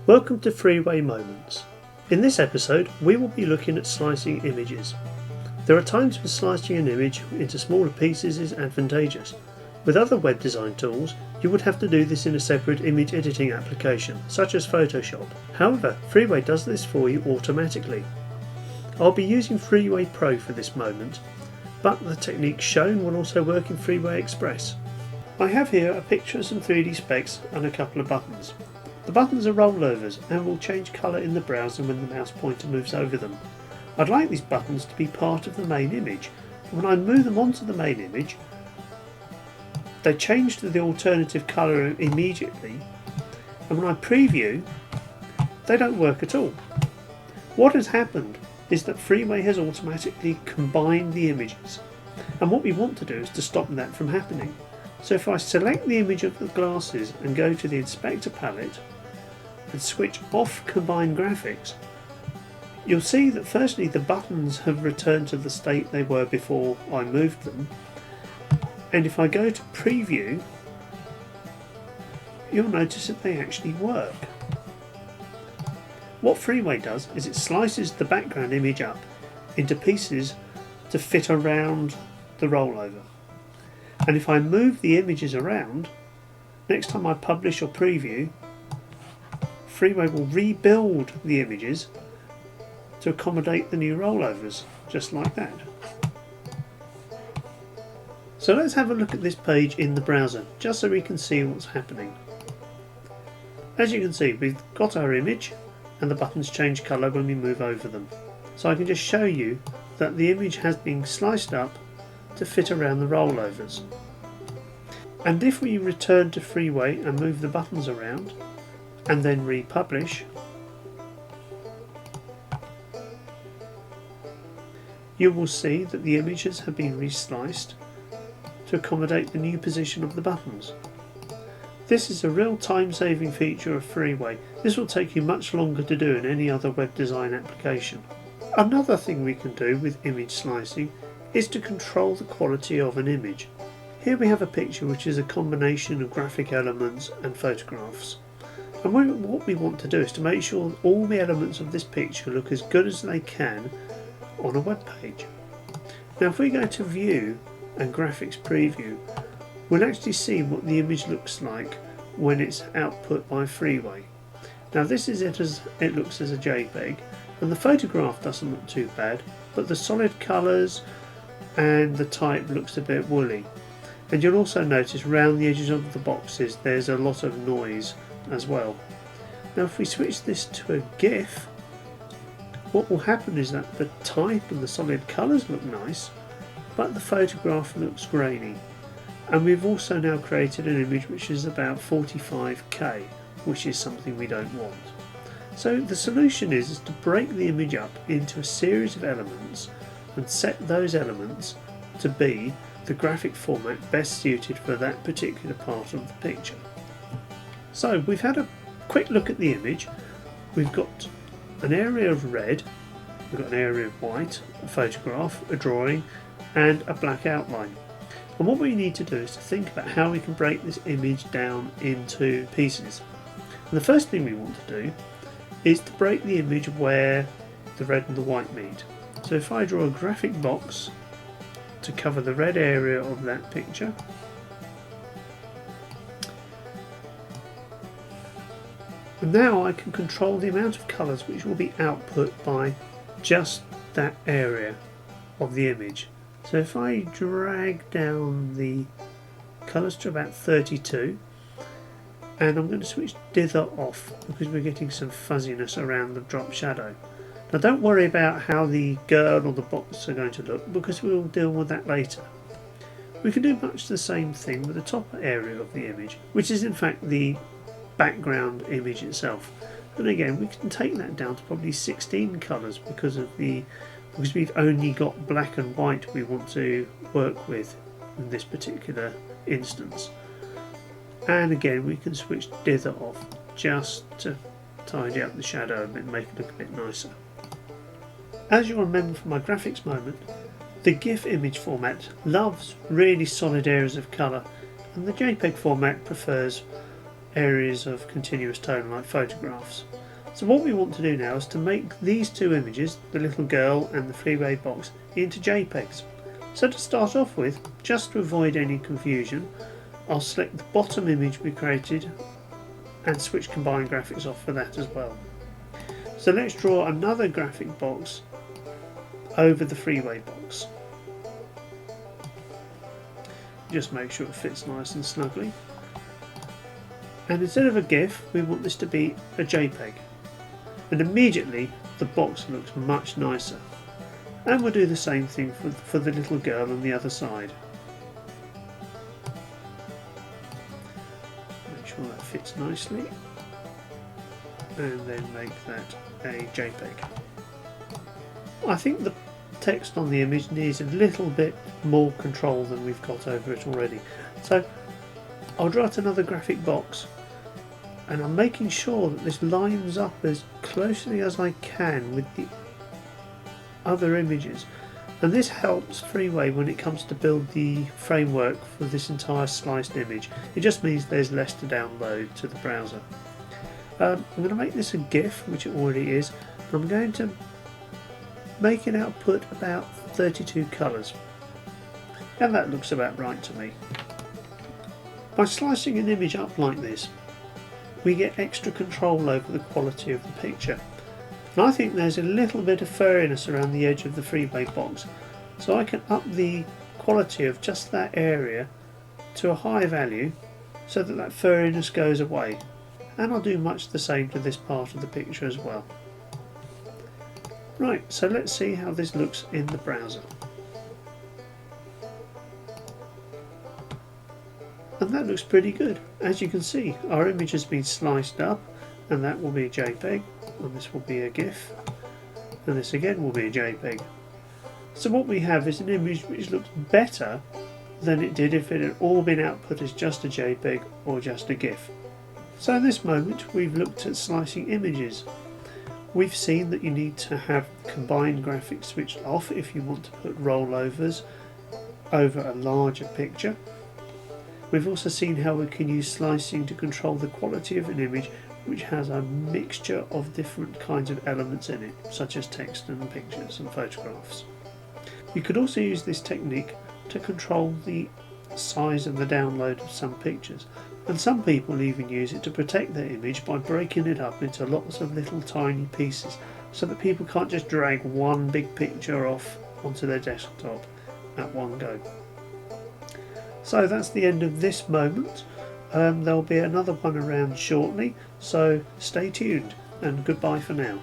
Welcome to Freeway Moments. In this episode we will be looking at slicing images. There are times when slicing an image into smaller pieces is advantageous. With other web design tools you would have to do this in a separate image editing application such as Photoshop. However, Freeway does this for you automatically. I'll be using Freeway Pro for this moment, but the technique shown will also work in Freeway Express. I have here a picture of some 3D specs and a couple of buttons. The buttons are rollovers and will change colour in the browser when the mouse pointer moves over them. I'd like these buttons to be part of the main image. When I move them onto the main image, they change to the alternative colour immediately, and when I preview, they don't work at all. What has happened is that Freeway has automatically combined the images, and what we want to do is to stop that from happening. So if I select the image of the glasses and go to the inspector palette and switch off combined graphics, you'll see that firstly the buttons have returned to the state they were before I moved them, and if I go to preview you'll notice that they actually work. What Freeway does is it slices the background image up into pieces to fit around the rollover. And if I move the images around, next time I publish or preview, Freeway will rebuild the images to accommodate the new rollovers, just like that. So let's have a look at this page in the browser, just so we can see what's happening. As you can see, we've got our image and the buttons change colour when we move over them. So I can just show you that the image has been sliced up to fit around the rollovers. And if we return to Freeway and move the buttons around and then republish, you will see that the images have been resliced to accommodate the new position of the buttons. This is a real time-saving feature of Freeway. This will take you much longer to do in any other web design application. Another thing we can do with image slicing is to control the quality of an image. Here we have a picture which is a combination of graphic elements and photographs. And what we want to do is to make sure that all the elements of this picture look as good as they can on a web page. Now if we go to View and Graphics Preview, we'll actually see what the image looks like when it's output by Freeway. Now this is it as it looks as a JPEG, and the photograph doesn't look too bad, but the solid colours and the type looks a bit woolly. And you'll also notice around the edges of the boxes there's a lot of noise as well. Now if we switch this to a GIF, what will happen is that the type and the solid colours look nice, but the photograph looks grainy. And we've also now created an image which is about 45K, which is something we don't want. So the solution is to break the image up into a series of elements and set those elements to be the graphic format best suited for that particular part of the picture. So we've had a quick look at the image. We've got an area of red, we've got an area of white, a photograph, a drawing and a black outline. And what we need to do is to think about how we can break this image down into pieces. And the first thing we want to do is to break the image where the red and the white meet. So if I draw a graphic box to cover the red area of that picture, and now I can control the amount of colours which will be output by just that area of the image. So if I drag down the colours to about 32, and I'm going to switch dither off because we're getting some fuzziness around the drop shadow. Now don't worry about how the girl or the box are going to look because we'll deal with that later. We can do much the same thing with the top area of the image, which is in fact the background image itself. And again we can take that down to probably 16 colours because we've only got black and white we want to work with in this particular instance. And again we can switch dither off just to tidy up the shadow a bit and make it look a bit nicer. As you'll remember from my graphics moment, the GIF image format loves really solid areas of colour and the JPEG format prefers areas of continuous tone like photographs. So what we want to do now is to make these two images, the little girl and the freeway box, into JPEGs. So to start off with, just to avoid any confusion, I'll select the bottom image we created and switch combine graphics off for that as well. So let's draw another graphic box over the freeway box. Just make sure it fits nice and snugly. And instead of a GIF, we want this to be a JPEG. And immediately the box looks much nicer. And we'll do the same thing for the little girl on the other side. Make sure that fits nicely. And then make that a JPEG. I think the text on the image needs a little bit more control than we've got over it already. So I'll draw out another graphic box, and I'm making sure that this lines up as closely as I can with the other images, and this helps Freeway when it comes to build the framework for this entire sliced image. It just means there's less to download to the browser. I'm going to make this a GIF, which it already is. I'm going to make it output about 32 colours, and that looks about right to me. By slicing an image up like this, we get extra control over the quality of the picture. And I think there's a little bit of furriness around the edge of the freeway box, so I can up the quality of just that area to a high value so that that furriness goes away. And I'll do much the same to this part of the picture as well. Right, so let's see how this looks in the browser. And that looks pretty good. As you can see, our image has been sliced up, and that will be a JPEG, and this will be a GIF, and this again will be a JPEG. So what we have is an image which looks better than it did if it had all been output as just a JPEG or just a GIF. So in this moment we've looked at slicing images. We've seen that you need to have combined graphics switched off if you want to put rollovers over a larger picture. We've also seen how we can use slicing to control the quality of an image which has a mixture of different kinds of elements in it, such as text and pictures and photographs. You could also use this technique to control the size and the download of some pictures, and some people even use it to protect their image by breaking it up into lots of little tiny pieces so that people can't just drag one big picture off onto their desktop at one go. So that's the end of this moment. There'll be another one around shortly, so stay tuned and goodbye for now.